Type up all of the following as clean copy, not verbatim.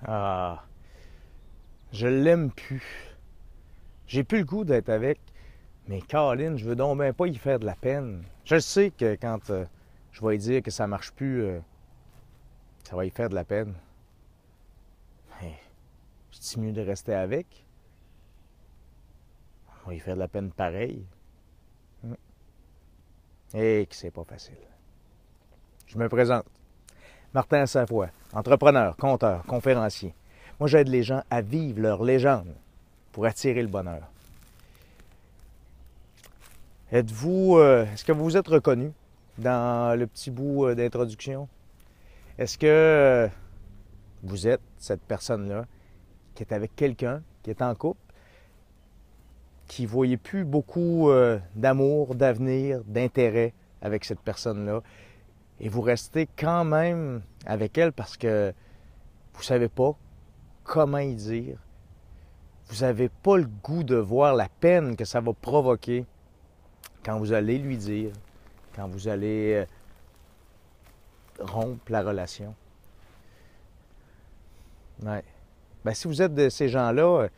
Ah, je l'aime plus. J'ai plus le goût d'être avec. Mais Caroline, je veux donc bien pas y faire de la peine. Je sais que quand je vais lui dire que ça marche plus, ça va y faire de la peine. Mais c'est mieux de rester avec. On va y faire de la peine pareil. Et que c'est pas facile. Je me présente. Martin Savoie, entrepreneur, conteur, conférencier. Moi, j'aide les gens à vivre leur légende pour attirer le bonheur. Est-ce que vous vous êtes reconnu dans le petit bout d'introduction? Est-ce que vous êtes cette personne-là qui est avec quelqu'un, qui est en couple, qui ne voyait plus beaucoup d'amour, d'avenir, d'intérêt avec cette personne-là, et vous restez quand même avec elle parce que vous ne savez pas comment y dire, vous n'avez pas le goût de voir la peine que ça va provoquer quand vous allez lui dire, quand vous allez rompre la relation. Ouais. Ben, si vous êtes de ces gens-là,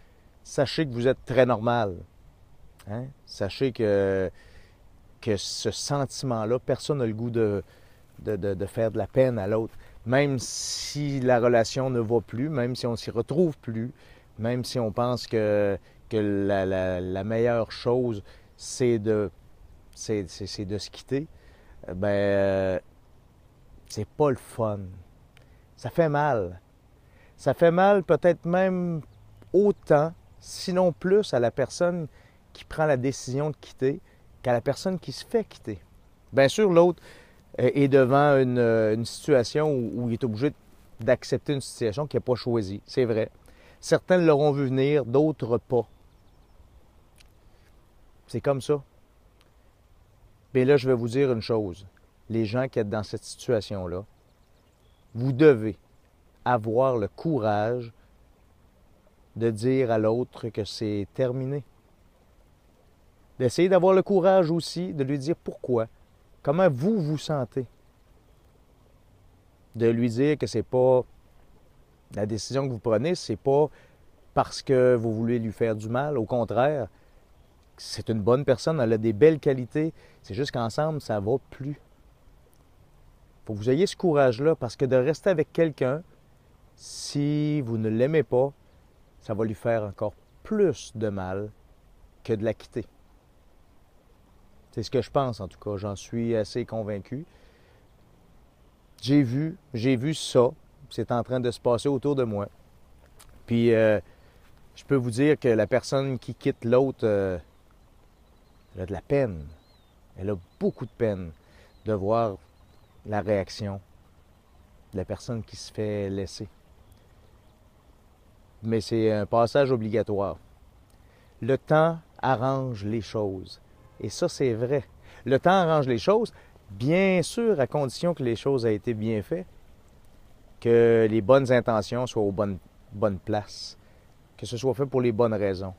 sachez que vous êtes très normal. Hein? Sachez que ce sentiment-là, personne n'a le goût de faire de la peine à l'autre. Même si la relation ne va plus, même si on ne s'y retrouve plus, même si on pense que la meilleure chose, c'est de se quitter, ben, c'est pas le fun. Ça fait mal. Ça fait mal peut-être même autant, sinon plus, à la personne qui prend la décision de quitter qu'à la personne qui se fait quitter. Bien sûr, l'autre est devant une situation où il est obligé d'accepter une situation qu'il n'a pas choisie. C'est vrai. Certains l'auront vu venir, d'autres pas. C'est comme ça. Mais là, je vais vous dire une chose. Les gens qui êtes dans cette situation-là, vous devez avoir le courage de dire à l'autre que c'est terminé. D'essayer d'avoir le courage aussi de lui dire pourquoi, comment vous vous sentez. De lui dire que c'est pas la décision que vous prenez, c'est pas parce que vous voulez lui faire du mal. Au contraire, c'est une bonne personne, elle a des belles qualités. C'est juste qu'ensemble, ça va plus. Il faut que vous ayez ce courage-là parce que de rester avec quelqu'un, si vous ne l'aimez pas, ça va lui faire encore plus de mal que de la quitter. C'est ce que je pense en tout cas, j'en suis assez convaincu. J'ai vu ça, c'est en train de se passer autour de moi. Puis je peux vous dire que la personne qui quitte l'autre, elle a de la peine. Elle a beaucoup de peine de voir la réaction de la personne qui se fait laisser. Mais c'est un passage obligatoire. Le temps arrange les choses. Et ça, c'est vrai. Le temps arrange les choses, bien sûr, à condition que les choses aient été bien faites, que les bonnes intentions soient aux bonnes places, que ce soit fait pour les bonnes raisons.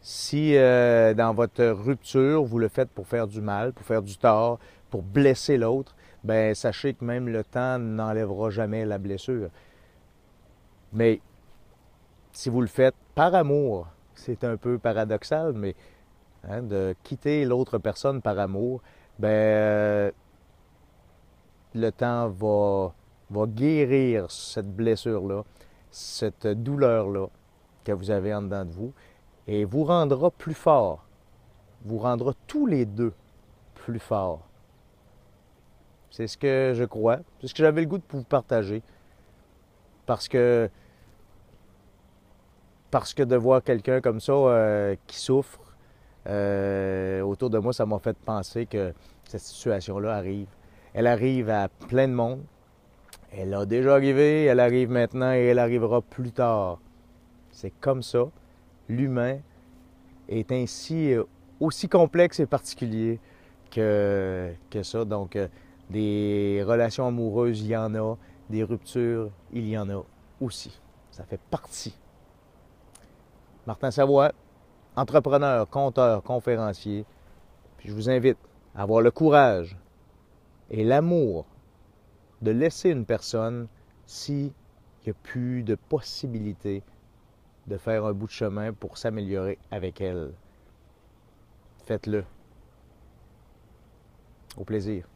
Si dans votre rupture, vous le faites pour faire du mal, pour faire du tort, pour blesser l'autre, ben sachez que même le temps n'enlèvera jamais la blessure. Mais si vous le faites par amour, c'est un peu paradoxal, mais hein, de quitter l'autre personne par amour, ben le temps va guérir cette blessure-là, cette douleur-là que vous avez en dedans de vous, et vous rendra plus fort, vous rendra tous les deux plus forts. C'est ce que je crois, c'est ce que j'avais le goût de vous partager, parce que de voir quelqu'un comme ça qui souffre autour de moi, ça m'a fait penser que cette situation-là arrive. Elle arrive à plein de monde. Elle a déjà arrivé, elle arrive maintenant et elle arrivera plus tard. C'est comme ça. L'humain est ainsi aussi complexe et particulier que ça. Donc, des relations amoureuses, il y en a. Des ruptures, il y en a aussi. Ça fait partie. Martin Savoie, entrepreneur, conteur, conférencier. Puis je vous invite à avoir le courage et l'amour de laisser une personne si il n'y a plus de possibilité de faire un bout de chemin pour s'améliorer avec elle. Faites-le. Au plaisir.